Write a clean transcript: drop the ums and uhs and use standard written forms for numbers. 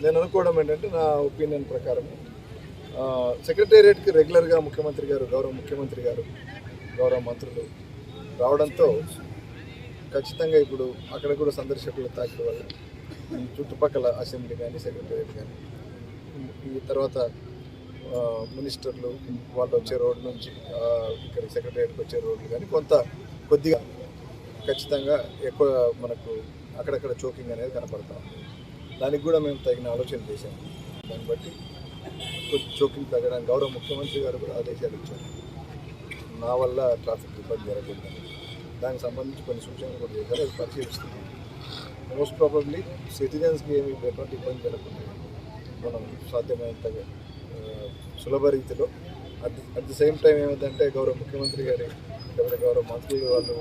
నేను అనుకోవడం ఏంటంటే నా ఒపీనియన్ ప్రకారం సెక్రటేరియట్కి రెగ్యులర్గా ముఖ్యమంత్రి గారు, గౌరవ ముఖ్యమంత్రి గారు, గౌరవ మంత్రులు రావడంతో ఖచ్చితంగా ఇప్పుడు అక్కడ కూడా సందర్శకుల తాకిడి వల్ల ఈ చుట్టుపక్కల అసెంబ్లీ కానీ సెక్రటేరియట్ కానీ ఈ తర్వాత మినిస్టర్లు వాళ్ళు వచ్చే రోడ్డు నుంచి ఇక్కడ సెక్రటేరియట్కి వచ్చే రోడ్లు కానీ కొద్దిగా ఖచ్చితంగా ఎక్కువ మనకు అక్కడక్కడ చోకింగ్ అనేది కనపడతాం. దానికి కూడా మేము తగిన ఆలోచన చేశాము. దాన్ని బట్టి చోకింగ్ తగ్గడానికి గౌరవ ముఖ్యమంత్రి గారు కూడా ఆదేశాలు ఇచ్చారు. నా వల్ల ట్రాఫిక్ ఇబ్బంది జరగకూడదని దానికి సంబంధించి కొన్ని సూచనలు కూడా చేశారు. అది పరిశీలిస్తున్నాం. మోస్ట్ ప్రాబబ్లీ సిటిజన్స్కి ఏమి ఎటువంటి ఇబ్బంది జరగకుండా మనం సాధ్యమైనంతగా సులభ రీతిలో అట్ ది సేమ్ టైం ఏమిటంటే గౌరవ ముఖ్యమంత్రి గారి లేకపోతే గౌరవ మంత్రులు వాళ్ళు